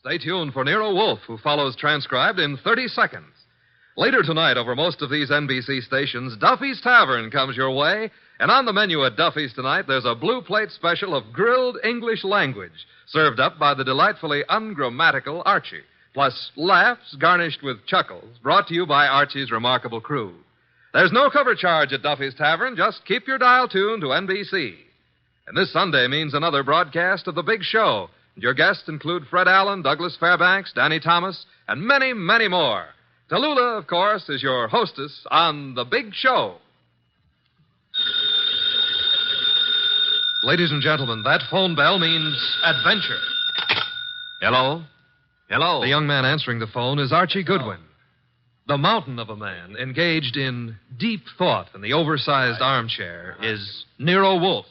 Stay tuned for Nero Wolfe, who follows transcribed in 30 seconds. Later tonight, over most of these NBC stations, Duffy's Tavern comes your way. And on the menu at Duffy's tonight, there's a blue plate special of grilled English language, served up by the delightfully ungrammatical Archie. Plus laughs garnished with chuckles, brought to you by Archie's remarkable crew. There's no cover charge at Duffy's Tavern. Just keep your dial tuned to NBC. And this Sunday means another broadcast of The Big Show. And your guests include Fred Allen, Douglas Fairbanks, Danny Thomas, and many, many more. Tallulah, of course, is your hostess on The Big Show. Ladies and gentlemen, that phone bell means adventure. Hello? Hello? The young man answering the phone is Archie Goodwin. The mountain of a man engaged in deep thought in the oversized armchair is Nero Wolfe.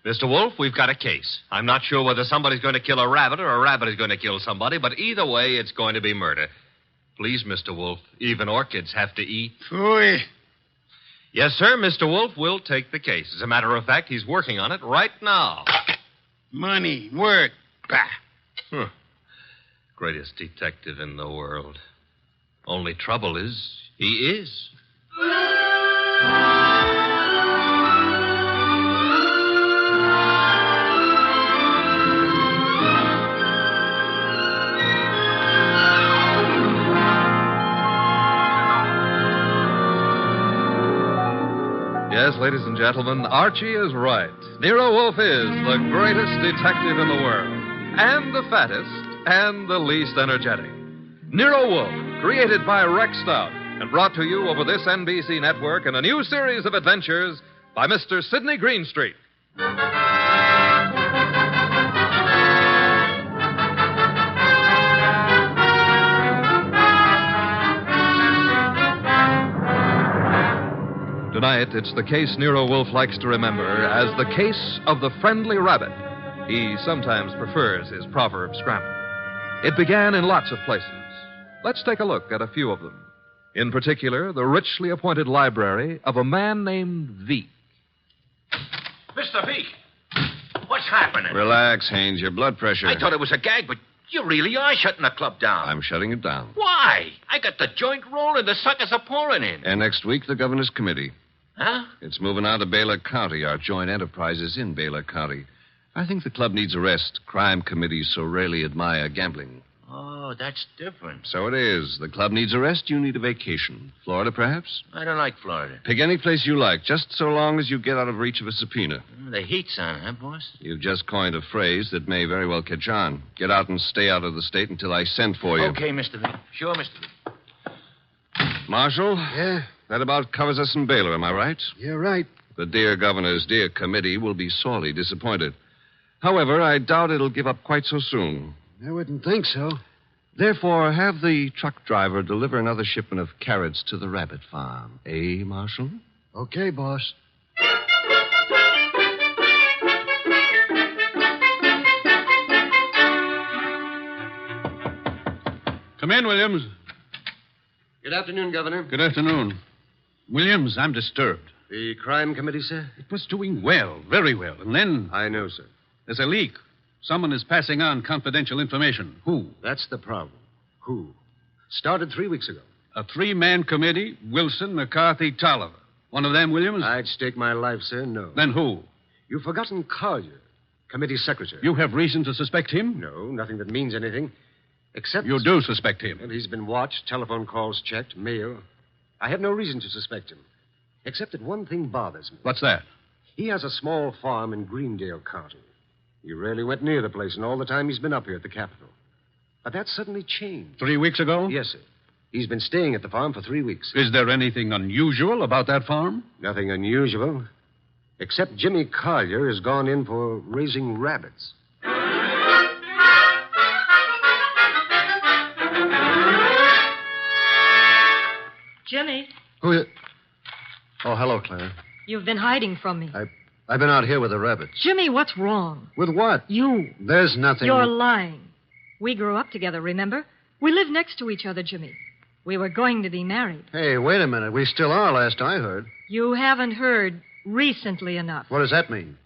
Mr. Wolfe, we've got a case. I'm not sure whether somebody's going to kill a rabbit or a rabbit is going to kill somebody, but either way, it's going to be murder. Please, Mr. Wolfe, even orchids have to eat. Phooey. Yes, sir, Mr. Wolfe will take the case. As a matter of fact, he's working on it right now. Money, work, bah. Greatest detective in the world. Only trouble is, he is. Yes, ladies and gentlemen, Archie is right. Nero Wolfe is the greatest detective in the world, and the fattest, and the least energetic. Nero Wolfe, created by Rex Stout, and brought to you over this NBC network in a new series of adventures by Mr. Sidney Greenstreet. Tonight, it's the case Nero Wolfe likes to remember as the case of the friendly rabbit. He sometimes prefers his proverb scramble. It began in lots of places. Let's take a look at a few of them. In particular, the richly appointed library of a man named Veek. Mr. Veek, what's happening? Relax, Haynes. Your blood pressure. I thought it was a gag, but you really are shutting the club down. I'm shutting it down. Why? I got the joint rolling. The suckers are pouring in. And next week, the governor's committee. Huh? It's moving out of Baylor County. Our joint enterprise is in Baylor County. I think the club needs a rest. Crime committees so rarely admire gambling. Oh, that's different. So it is. The club needs a rest. You need a vacation. Florida, perhaps? I don't like Florida. Pick any place you like, just so long as you get out of reach of a subpoena. The heat's on, huh, boss? You've just coined a phrase that may very well catch on. Get out and stay out of the state until I send for you. Okay, Mr. Veek. Sure, Mr. Veek. Marshal? Yeah? That about covers us in Baylor, am I right? You're right. The dear governor's dear committee will be sorely disappointed. However, I doubt it'll give up quite so soon. I wouldn't think so. Therefore, have the truck driver deliver another shipment of carrots to the rabbit farm. Eh, Marshal? Okay, boss. Come in, Williams. Good afternoon, Governor. Good afternoon. Williams, I'm disturbed. The crime committee, sir? It was doing well, very well. And then I know, sir. there's a leak. Someone is passing on confidential information. Who? That's the problem. Who? Started 3 weeks ago. A three-man committee, Wilson, McCarthy, Tolliver. One of them, Williams? I'd stake my life, sir, no. Then who? You've forgotten Collier, committee secretary. You have reason to suspect him? No, nothing that means anything. Except... You do suspect him. Well, he's been watched, telephone calls checked, mail. I have no reason to suspect him. Except that one thing bothers me. What's that? He has a small farm in Greendale County. He rarely went near the place in all the time he's been up here at the Capitol. But that suddenly changed. 3 weeks ago? Yes, sir. He's been staying at the farm for 3 weeks. Is there anything unusual about that farm? Nothing unusual. Except Jimmy Collier has gone in for raising rabbits. Jimmy, Who is it? Oh, hello, Clara. you've been hiding from me. I've been out here with the rabbits. Jimmy, what's wrong? With what? You. There's nothing. You're lying. We grew up together, remember? We live next to each other, Jimmy. We were going to be married. Hey, wait a minute. We still are, last I heard. You haven't heard recently enough. What does that mean?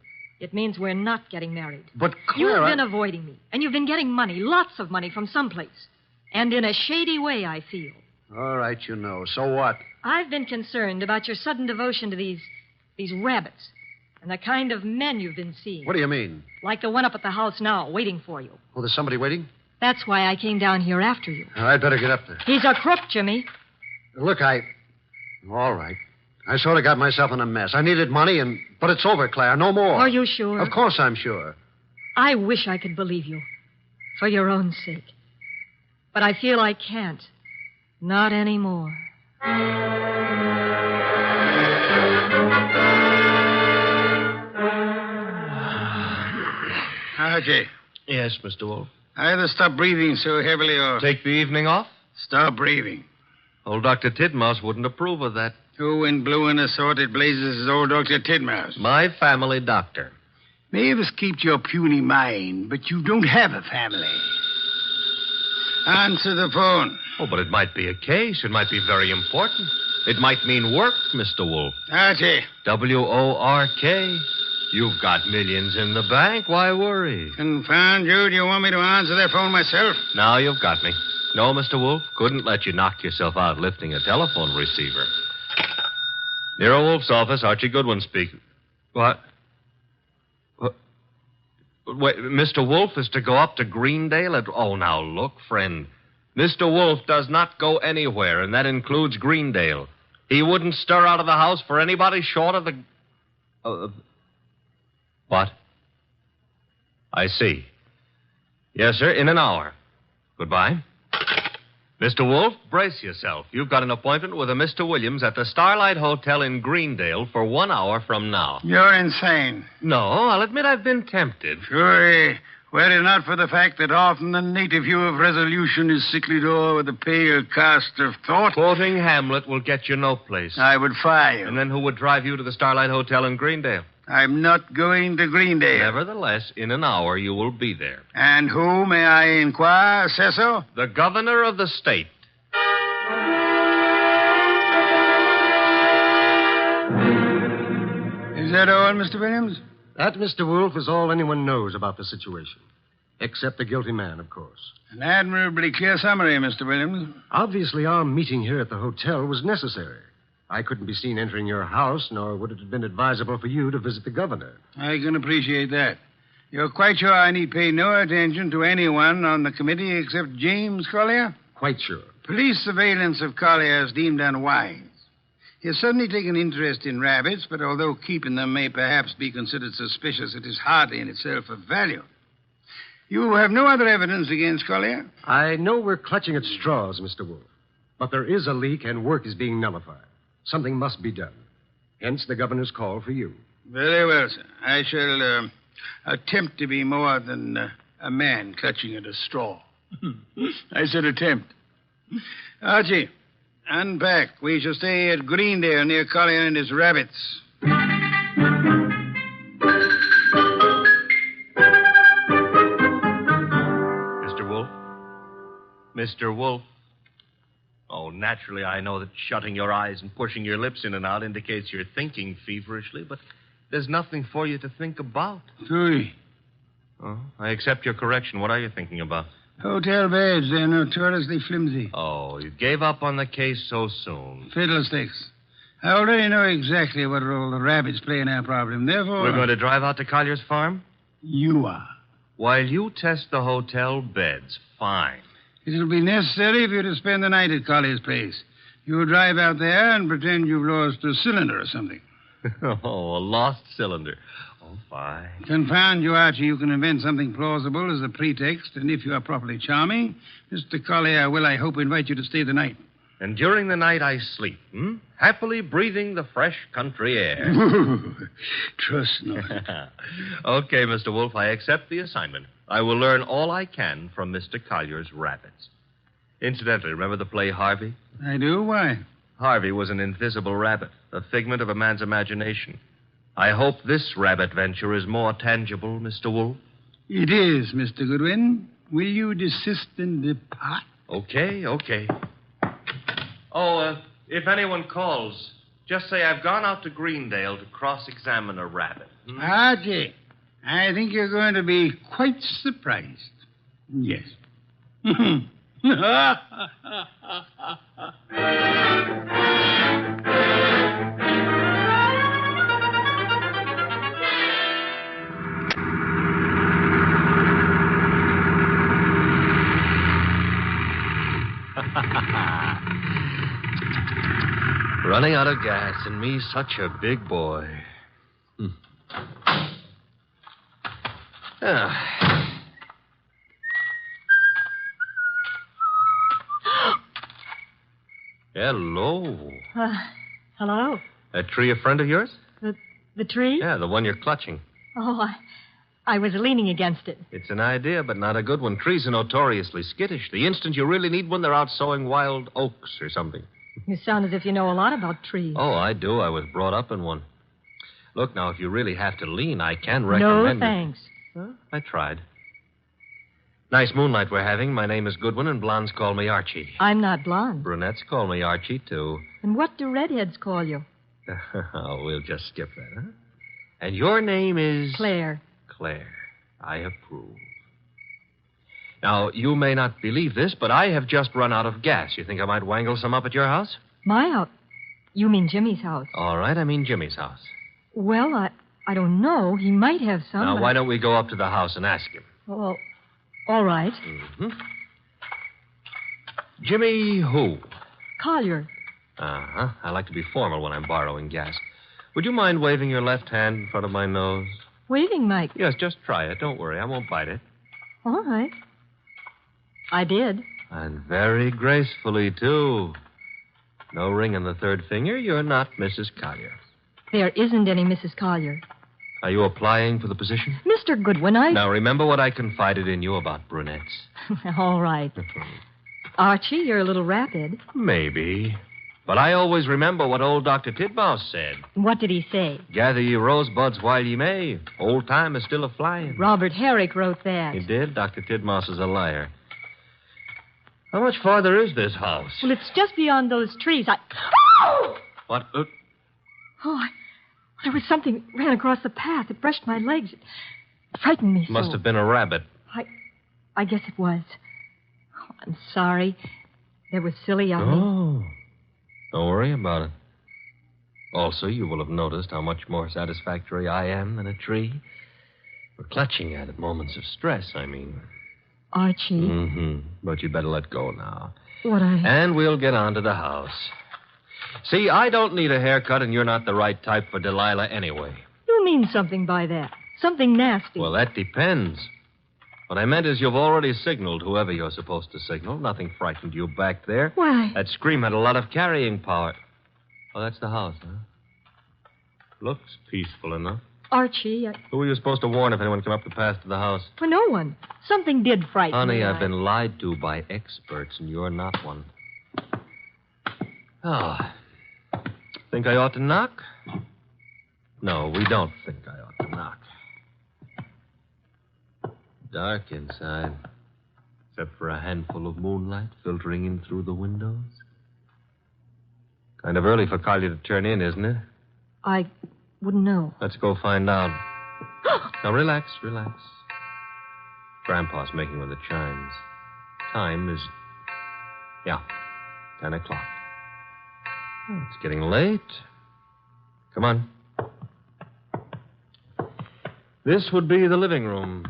It means we're not getting married. But, You've Clara... been avoiding me, and you've been getting money, lots of money from someplace. And in a shady way, I feel. All right, you know. So what? I've been concerned about your sudden devotion to these rabbits and the kind of men you've been seeing. What do you mean? Like the one up at the house now, waiting for you. Oh, there's somebody waiting? That's why I came down here after you. I'd better get up there. He's a crook, Jimmy. Look, All right. I sort of got myself in a mess. I needed money, but it's over, Claire. No more. Are you sure? Of course I'm sure. I wish I could believe you. For your own sake. But I feel I can't. Not anymore. Archie, Yes, Mr. Wolfe. either stop breathing so heavily or Take the evening off? stop breathing. Old Dr. Tidmouse wouldn't approve of that. Who in blue and assorted blazes is old Dr. Tidmouse? My family doctor. Mavis keeps your puny mind, but you don't have a family. Answer the phone. Oh, but it might be a case. It might be very important. It might mean work, Mr. Wolfe. Archie, WORK. You've got millions in the bank. Why worry? confound you. Do you want me to answer that phone myself? Now you've got me. No, Mr. Wolfe. Couldn't let you knock yourself out lifting a telephone receiver. Nero Wolfe's office, Archie Goodwin speaking. What? Wait, Mr. Wolfe is to go up to Greendale at... Oh, now, look, friend. Mr. Wolfe does not go anywhere, and that includes Greendale. He wouldn't stir out of the house for anybody short of the... What? I see. Yes, sir, in an hour. Goodbye. Mr. Wolfe, brace yourself. You've got an appointment with a Mr. Williams at the Starlight Hotel in Greendale for 1 hour from now. You're insane. No, I'll admit I've been tempted. Sure, were it not for the fact that often the native hue of resolution is sicklied o'er with a pale cast of thought, Quoting Hamlet will get you no place. I would fire you. And then who would drive you to the Starlight Hotel in Greendale? I'm not going to Greendale. Nevertheless, in an hour you will be there. And who, may I inquire, says so? The governor of the state. Is that all, Mr. Williams? That, Mr. Wolfe, is all anyone knows about the situation. Except the guilty man, of course. An admirably clear summary, Mr. Williams. Obviously, our meeting here at the hotel was necessary. I couldn't be seen entering your house, nor would it have been advisable for you to visit the governor. I can appreciate that. You're quite sure I need pay no attention to anyone on the committee except James Collier? Quite sure. Police surveillance of Collier is deemed unwise. He has suddenly taken interest in rabbits, but although keeping them may perhaps be considered suspicious, it is hardly in itself of value. You have no other evidence against Collier? I know we're clutching at straws, Mr. Wolfe, but there is a leak and work is being nullified. Something must be done. Hence the governor's call for you. Very well, sir. I shall attempt to be more than a man clutching at a straw. I said attempt. Archie, unpack. We shall stay at Greendale near Collier and his rabbits. Mr. Wolfe? Mr. Wolfe? Oh, naturally, I know that shutting your eyes and pushing your lips in and out indicates you're thinking feverishly, but there's nothing for you to think about. Three. Oh, I accept your correction. What are you thinking about? Hotel beds, they're notoriously flimsy. Oh, you gave up on the case so soon. Fiddlesticks. I already know exactly what role the rabbits play in our problem. Therefore... We're going to drive out to Collier's farm? You are. While you test the hotel beds, fine. It'll be necessary for you to spend the night at Collier's place. You'll drive out there and pretend you've lost a cylinder or something. Oh, a lost cylinder. Oh, fine. Confound you, Archie. You can invent something plausible as a pretext, and if you are properly charming, Mr. Collier will, I hope, invite you to stay the night. And during the night I sleep, happily breathing the fresh country air. Trust not. Okay, Mr. Wolfe, I accept the assignment. I will learn all I can from Mr. Collier's rabbits. Incidentally, remember the play Harvey? I do? Why? Harvey was an invisible rabbit, a figment of a man's imagination. I hope this rabbit venture is more tangible, Mr. Wolfe. It is, Mr. Goodwin. Will you desist and depart? Okay. Oh, if anyone calls, just say I've gone out to Greendale to cross-examine a rabbit. Archie, I think you're going to be quite surprised. Yes. Running out of gas, and me such a big boy. Hello. Hello? That tree a friend of yours? The tree? Yeah, the one you're clutching. Oh, I was leaning against it. It's an idea, but not a good one. Trees are notoriously skittish. The instant you really need one, they're out sowing wild oaks or something. You sound as if you know a lot about trees. Oh, I do. I was brought up in one. Look, now, if you really have to lean, I can recommend... No, thanks. Well, I tried. Nice moonlight we're having. My name is Goodwin, and blondes call me Archie. I'm not blonde. Brunettes call me Archie, too. And what do redheads call you? Oh, we'll just skip that, huh? And your name is... Claire. Claire. I approve. Now, you may not believe this, but I have just run out of gas. You think I might wangle some up at your house? My house? You mean Jimmy's house? All right, I mean Jimmy's house. Well, I don't know. He might have some. Now, why don't we go up to the house and ask him? Well, all right. Mm-hmm. Jimmy who? Collier. Uh-huh. I like to be formal when I'm borrowing gas. Would you mind waving your left hand in front of my nose? Waving, Mike. Yes, just try it. Don't worry. I won't bite it. All right. I did. And very gracefully, too. No ring on the third finger. You're not Mrs. Collier. There isn't any Mrs. Collier. Are you applying for the position? Mr. Goodwin, Now, remember what I confided in you about brunettes. All right. Archie, you're a little rapid. Maybe. But I always remember what old Dr. Tidmouse said. What did he say? Gather ye rosebuds while ye may. Old time is still a-flying. Robert Herrick wrote that. He did? Dr. Tidmouse is a liar. How much farther is this house? Well, it's just beyond those trees. Oh! What? There was something ran across the path. It brushed my legs. It frightened me so. Must have been a rabbit. I guess it was. Oh, I'm sorry. That was silly of me. Oh. Don't worry about it. Also, you will have noticed how much more satisfactory I am than a tree. For clutching at moments of stress, I mean. Archie. Mm-hmm. But you better let go now. What And we'll get on to the house. See, I don't need a haircut, and you're not the right type for Delilah anyway. You mean something by that. Something nasty. Well, that depends. What I meant is you've already signaled whoever you're supposed to signal. Nothing frightened you back there. Why? That scream had a lot of carrying power. Oh, that's the house, huh? Looks peaceful enough. Archie, Who were you supposed to warn if anyone came up the path to the house? For no one. Something did frighten me. Honey, I've been lied to by experts, and you're not one. Oh. Think I ought to knock? No, we don't think I ought to knock. Dark inside, except for a handful of moonlight filtering in through the windows. Kind of early for Collier to turn in, isn't it? I wouldn't know. Let's go find out. Now, relax. Grandpa's making with the chimes. Time is, 10 o'clock. Oh, it's getting late. Come on. This would be the living room.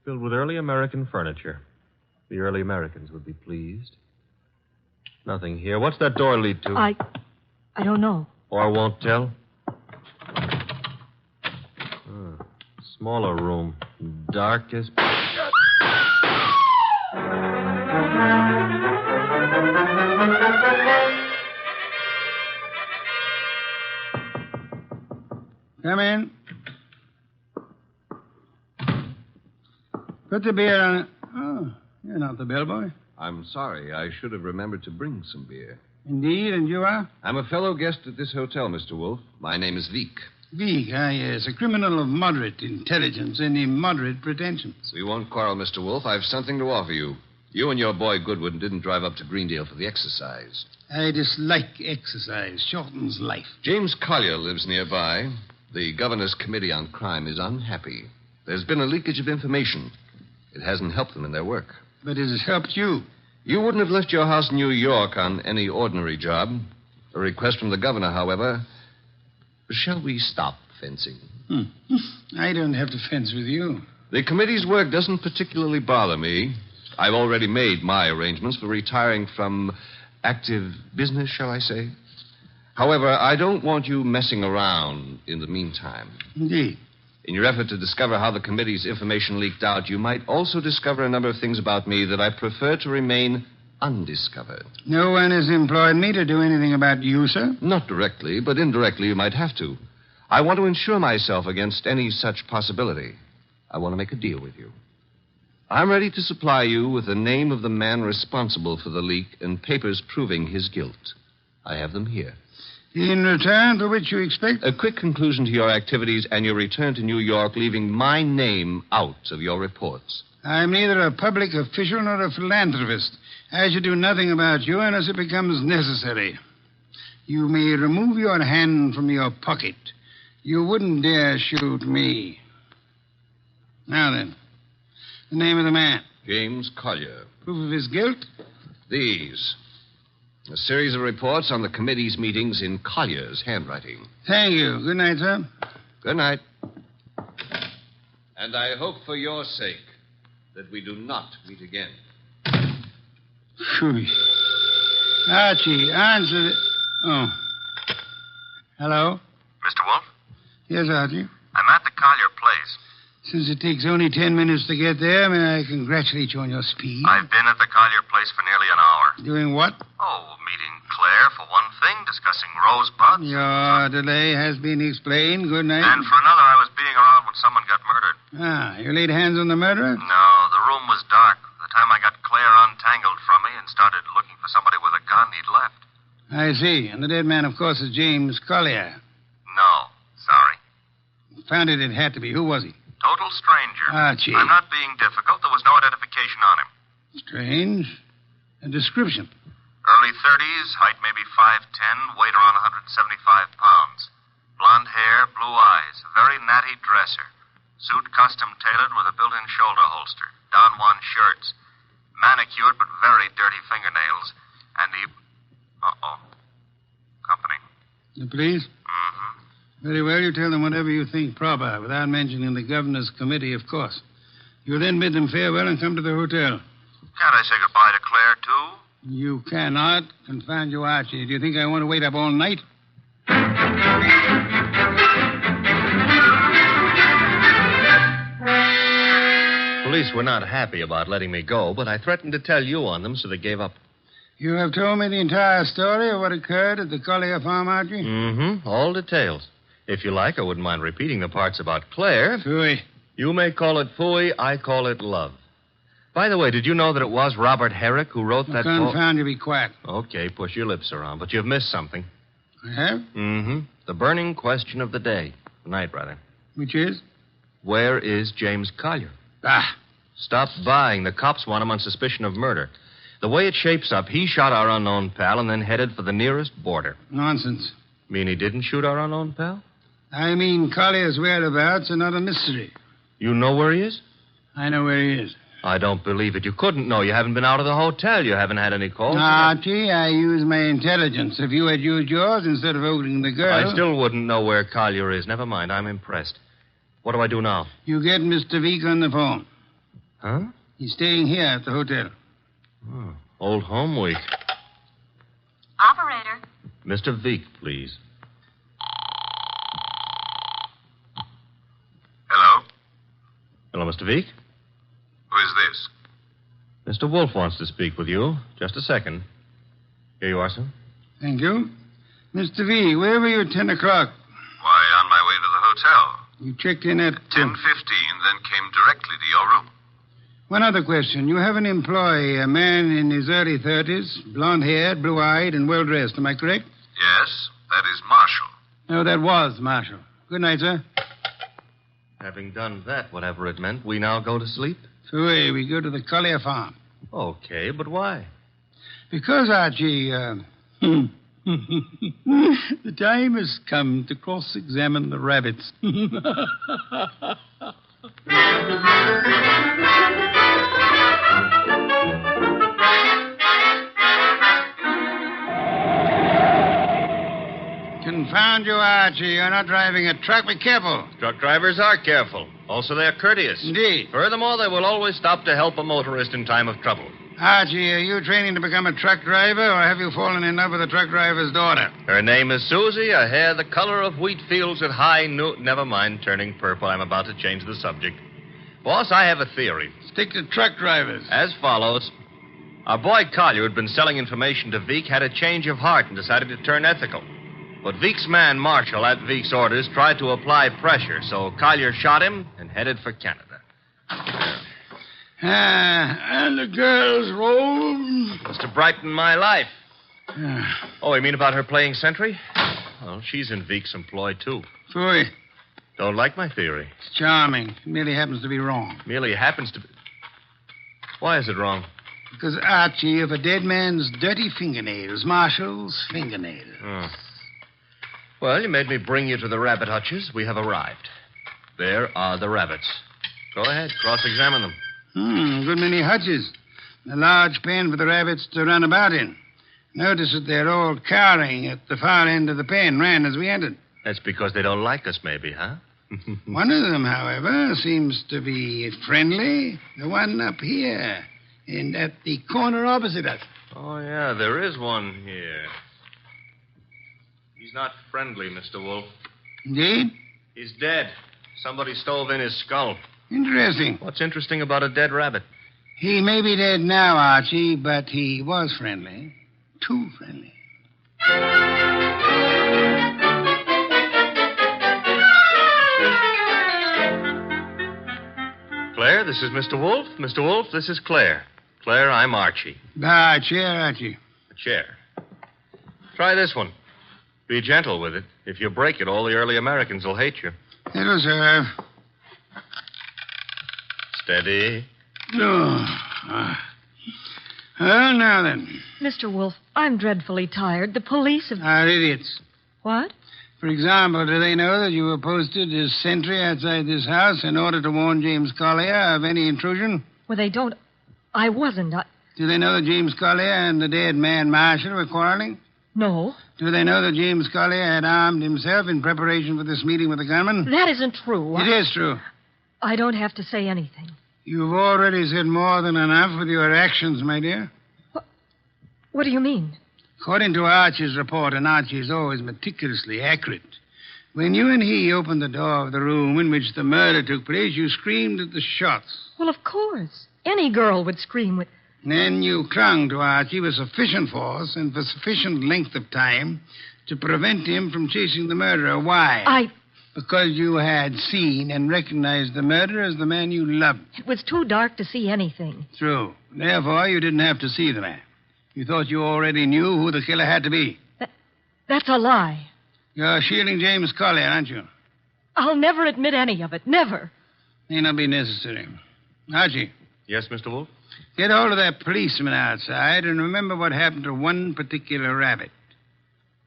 Filled with early American furniture. The early Americans would be pleased. Nothing here. What's that door lead to? I don't know. Or won't tell? Smaller room. Dark as... Come in. Put the beer on it. Oh, you're not the bellboy. I'm sorry. I should have remembered to bring some beer. Indeed, and you are? I'm a fellow guest at this hotel, Mr. Wolfe. My name is Veek. Veek, yes. A criminal of moderate intelligence and immoderate pretensions. We won't quarrel, Mr. Wolfe. I've something to offer you. You and your boy Goodwin didn't drive up to Greendale for the exercise. I dislike exercise. Shortens life. James Collier lives nearby. The Governor's Committee on Crime is unhappy. There's been a leakage of information. It hasn't helped them in their work. But it has helped you. You wouldn't have left your house in New York on any ordinary job. A request from the governor, however. Shall we stop fencing? I don't have to fence with you. The committee's work doesn't particularly bother me. I've already made my arrangements for retiring from active business, shall I say. However, I don't want you messing around in the meantime. Indeed. In your effort to discover how the committee's information leaked out, you might also discover a number of things about me that I prefer to remain undiscovered. No one has employed me to do anything about you, sir? Not directly, but indirectly you might have to. I want to insure myself against any such possibility. I want to make a deal with you. I'm ready to supply you with the name of the man responsible for the leak and papers proving his guilt. I have them here. In return for which you expect? A quick conclusion to your activities and your return to New York, leaving my name out of your reports. I'm neither a public official nor a philanthropist. I should do nothing about you unless it becomes necessary. You may remove your hand from your pocket. You wouldn't dare shoot me. Now then, the name of the man. James Collier. Proof of his guilt? These. A series of reports on the committee's meetings in Collier's handwriting. Thank you. Good night, sir. Good night. And I hope for your sake that we do not meet again. Phew. Archie, answer the... Oh. Hello? Mr. Wolfe? Yes, Archie. I'm at the Collier place. Since it takes only 10 minutes to get there, may I congratulate you on your speed? I've been at the Collier place for nearly an hour. Doing what? Oh, meeting Claire for one thing, discussing rosebuds. Your delay has been explained. Good night. And for another, I was being around when someone got murdered. Ah, you laid hands on the murderer? No, the room was dark. By the time I got Claire untangled from me and started looking for somebody with a gun, he'd left. I see. And the dead man, of course, is James Collier. No, sorry. Found it had to be. Who was he? Total stranger. Archie. I'm not being difficult. There was no identification on him. Strange. A description. Early 30s, height maybe 5'10", weight around 175 pounds. Blonde hair, blue eyes, a very natty dresser. Suit custom tailored with a built-in shoulder holster. Don Juan shirts. Manicured but very dirty fingernails. And he... Uh-oh. Company. The police? Mm-hmm. Very well, you tell them whatever you think proper, without mentioning the governor's committee, of course. You then bid them farewell and come to the hotel. Can't I say goodbye to Claire, too? You cannot. Confound you, Archie. Do you think I want to wait up all night? Police were not happy about letting me go, but I threatened to tell you on them, so they gave up. You have told me the entire story of what occurred at the Collier farm, Archie? Mm-hmm. All details. If you like, I wouldn't mind repeating the parts about Claire. Phooey. You may call it phooey, I call it love. By the way, did you know that it was Robert Herrick who wrote that poem? Confound you, be quiet. Okay, push your lips around, but you've missed something. I have? Mm-hmm. The burning question of the day. The night, rather. Which is? Where is James Collier? Ah. Stop buying. The cops want him on suspicion of murder. The way it shapes up, he shot our unknown pal and then headed for the nearest border. Nonsense. Mean he didn't shoot our unknown pal? I mean Collier's whereabouts are not a mystery. You know where he is? I know where he is. I don't believe it. You couldn't know. You haven't been out of the hotel. You haven't had any calls. Archie, I use my intelligence. If you had used yours instead of holding the girl... I still wouldn't know where Collier is. Never mind. I'm impressed. What do I do now? You get Mr. Veek on the phone. Huh? He's staying here at the hotel. Oh, old home week. Operator. Mr. Veek, please. Hello? Hello, Mr. Veek. Who is this? Mr. Wolfe wants to speak with you. Just a second. Here you are, sir. Thank you. Mr. V, where were you at 10 o'clock? Why, on my way to the hotel. You checked in at... 10:15, then came directly to your room. One other question. You have an employee, a man in his early 30s, blonde-haired, blue-eyed, and well-dressed. Am I correct? Yes, that is Marshall. No, that was Marshall. Good night, sir. Having done that, whatever it meant, we now go to sleep? Phooey, we go to the Collier farm. Okay, but why? Because, Archie, The time has come to cross-examine the rabbits. Confound you, Archie. You're not driving a truck. Be careful. Truck drivers are careful. Also, they're courteous. Indeed. Furthermore, they will always stop to help a motorist in time of trouble. Archie, are you training to become a truck driver, or have you fallen in love with a truck driver's daughter? Her name is Susie, her hair the color of wheat fields at high noon. Never mind turning purple. I'm about to change the subject. Boss, I have a theory. Stick to truck drivers. As follows. Our boy Collier, who'd been selling information to Veek, had a change of heart and decided to turn ethical. But Veek's man, Marshall, at Veek's orders, tried to apply pressure, so Collier shot him and headed for Canada. And the girl's roll? Was to brighten my life. Oh, you mean about her playing sentry? Well, she's in Veek's employ, too. Phooey. Don't like my theory. It's charming. It merely happens to be wrong. Merely happens to be... Why is it wrong? Because, Archie, of a dead man's dirty fingernails, Marshall's fingernails. Oh. Well, you made me bring you to the rabbit hutches. We have arrived. There are the rabbits. Go ahead, cross-examine them. Good many hutches. A large pen for the rabbits to run about in. Notice that they're all cowering at the far end of the pen, ran as we entered. That's because they don't like us, maybe, huh? One of them, however, seems to be friendly. The one up here, and at the corner opposite us. Oh, yeah, there is one here. He's not friendly, Mr. Wolfe. Indeed? He's dead. Somebody stove in his skull. Interesting. What's interesting about a dead rabbit? He may be dead now, Archie, but he was friendly. Too friendly. Claire, this is Mr. Wolfe. Mr. Wolfe, this is Claire. Claire, I'm Archie. Chair, Archie. A chair. Try this one. Be gentle with it. If you break it, all the early Americans will hate you. It'll serve. Steady. Well, now then. Mr. Wolfe, I'm dreadfully tired. The police have... Are idiots. What? For example, do they know that you were posted as sentry outside this house in order to warn James Collier of any intrusion? Well, they don't... I wasn't. Do they know that James Collier and the dead man Marshall were quarreling? No. Do they know that James Collier had armed himself in preparation for this meeting with the gunman? That isn't true. It is true. I don't have to say anything. You've already said more than enough with your actions, my dear. What do you mean? According to Archie's report, and Archie is always meticulously accurate, when you and he opened the door of the room in which the murder took place, you screamed at the shots. Well, of course. Any girl would scream with... Then you clung to Archie with sufficient force and for sufficient length of time to prevent him from chasing the murderer. Why? Because you had seen and recognized the murderer as the man you loved. It was too dark to see anything. True. Therefore, you didn't have to see the man. You thought you already knew who the killer had to be. That's a lie. You're shielding James Collier, aren't you? I'll never admit any of it. Never. May not be necessary. Archie. Yes, Mr. Wolfe? Get hold of that policeman outside and remember what happened to one particular rabbit.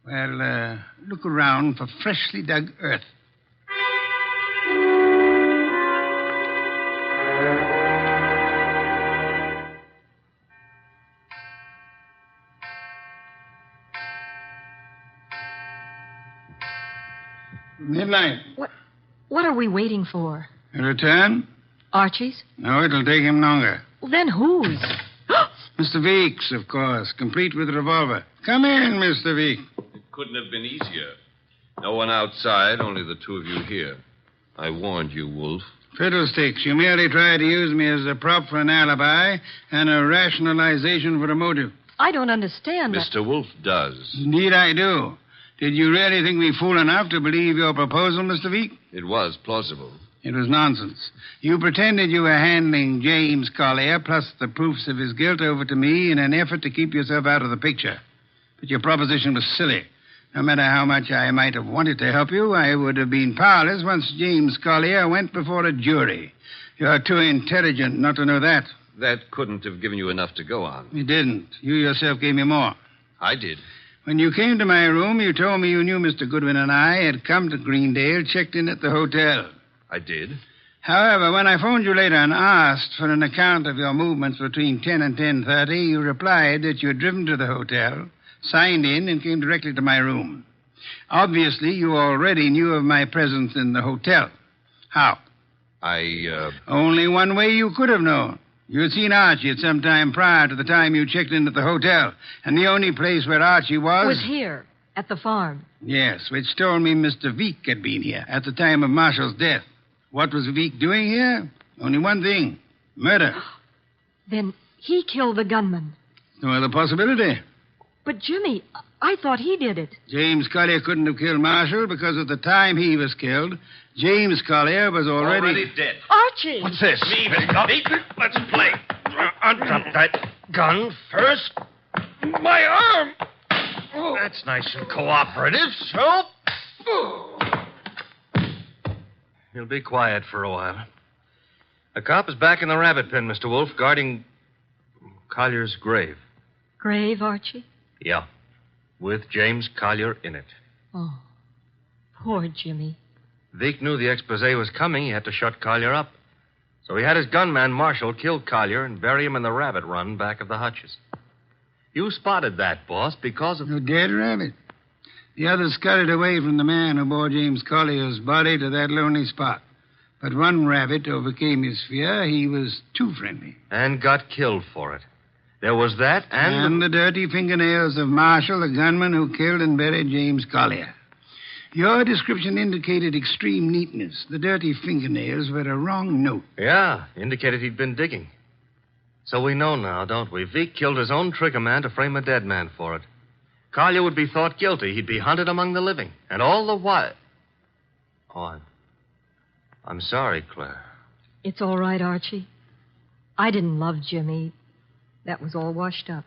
Well, look around for freshly dug earth. Midnight. What are we waiting for? A return? Archie's? No, it'll take him longer. Well, then whose? Mr. Veek's, of course, complete with revolver. Come in, Mr. Veek. It couldn't have been easier. No one outside, only the two of you here. I warned you, Wolfe. Fiddlesticks. You merely tried to use me as a prop for an alibi and a rationalization for a motive. I don't understand. Mr. Wolfe does. Indeed, I do. Did you really think me fool enough to believe your proposal, Mr. Veek? It was plausible. It was nonsense. You pretended you were handing James Collier, plus the proofs of his guilt, over to me in an effort to keep yourself out of the picture. But your proposition was silly. No matter how much I might have wanted to help you, I would have been powerless once James Collier went before a jury. You're too intelligent not to know that. That couldn't have given you enough to go on. It didn't. You yourself gave me more. I did. When you came to my room, you told me you knew Mr. Goodwin and I had come to Greendale, checked in at the hotel. I did. However, when I phoned you later and asked for an account of your movements between 10 and 10:30, you replied that you had driven to the hotel, signed in, and came directly to my room. Obviously, you already knew of my presence in the hotel. How? Only one way you could have known. You had seen Archie at some time prior to the time you checked in at the hotel, and the only place where Archie was here, at the farm. Yes, which told me Mr. Veek had been here at the time of Marshall's death. What was Veek doing here? Only one thing. Murder. Then he killed the gunman. No other possibility. But, Jimmy, I thought he did it. James Collier couldn't have killed Marshall because at the time he was killed, James Collier was already dead. Archie! What's this? Leave it, Duffy. Let's play. Untap that gun first. My arm. That's nice and cooperative, so... You'll be quiet for a while. The cop is back in the rabbit pen, Mr. Wolfe, guarding Collier's grave. Grave, Archie? Yeah, with James Collier in it. Oh, poor Jimmy. Veek knew the expose was coming. He had to shut Collier up. So he had his gunman, Marshall, kill Collier and bury him in the rabbit run back of the hutches. You spotted that, boss, because of... You dead rabbit. The others scuttled away from the man who bore James Collier's body to that lonely spot. But one rabbit overcame his fear. He was too friendly. And got killed for it. There was that And the dirty fingernails of Marshall, the gunman who killed and buried James Collier. Your description indicated extreme neatness. The dirty fingernails were a wrong note. Yeah, indicated he'd been digging. So we know now, don't we? Veek killed his own trigger man to frame a dead man for it. Collier would be thought guilty. He'd be hunted among the living. And all the while... Oh, I'm sorry, Claire. It's all right, Archie. I didn't love Jimmy. That was all washed up.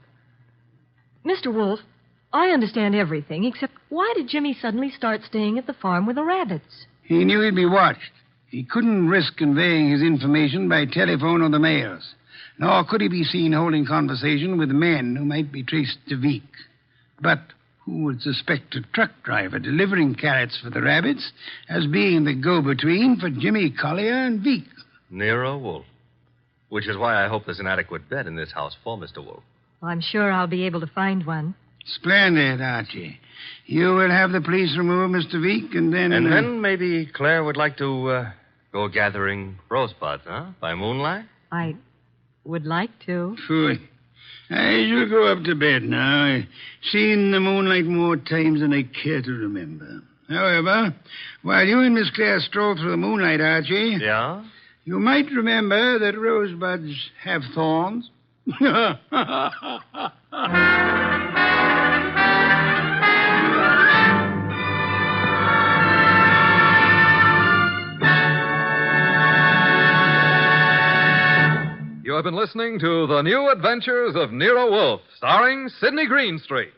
Mr. Wolfe, I understand everything, except why did Jimmy suddenly start staying at the farm with the rabbits? He knew he'd be watched. He couldn't risk conveying his information by telephone or the mails. Nor could he be seen holding conversation with men who might be traced to Veek. But who would suspect a truck driver delivering carrots for the rabbits as being the go-between for Jimmy Collier and Veek? Nero Wolfe. Which is why I hope there's an adequate bed in this house for Mr. Wolfe. I'm sure I'll be able to find one. Splendid, Archie. You will have the police remove Mr. Veek, and then... And then maybe Claire would like to go gathering rosebuds, huh? By moonlight? I would like to. Phooey. I shall go up to bed now. I've seen the moonlight more times than I care to remember. However, while you and Miss Claire stroll through the moonlight, Archie... Yeah? You might remember that rosebuds have thorns. You have been listening to The New Adventures of Nero Wolfe, starring Sidney Greenstreet.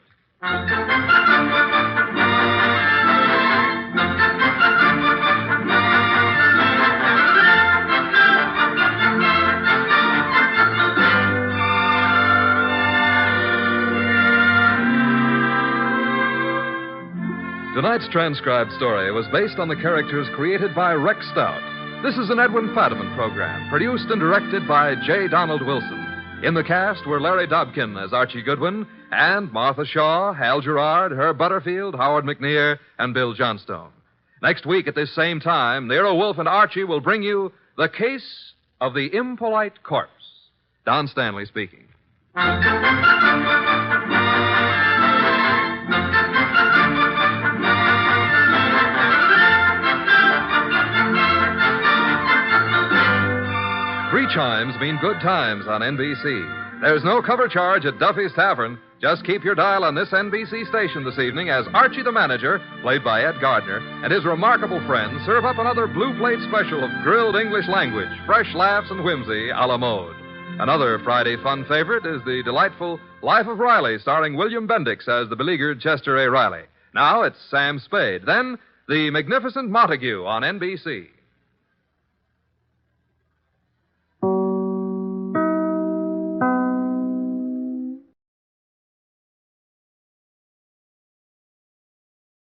Tonight's transcribed story was based on the characters created by Rex Stout. This is an Edwin Fadiman program, produced and directed by J. Donald Wilson. In the cast were Larry Dobkin as Archie Goodwin, and Martha Shaw, Hal Gerard, Herb Butterfield, Howard McNear, and Bill Johnstone. Next week at this same time, Nero Wolfe and Archie will bring you The Case of the Impolite Corpse. Don Stanley speaking. Three chimes mean good times on NBC. There's no cover charge at Duffy's Tavern. Just keep your dial on this NBC station this evening as Archie the Manager, played by Ed Gardner, and his remarkable friends serve up another blue plate special of grilled English language, fresh laughs and whimsy a la mode. Another Friday fun favorite is the delightful Life of Riley, starring William Bendix as the beleaguered Chester A. Riley. Now it's Sam Spade. Then, The Magnificent Montague on NBC.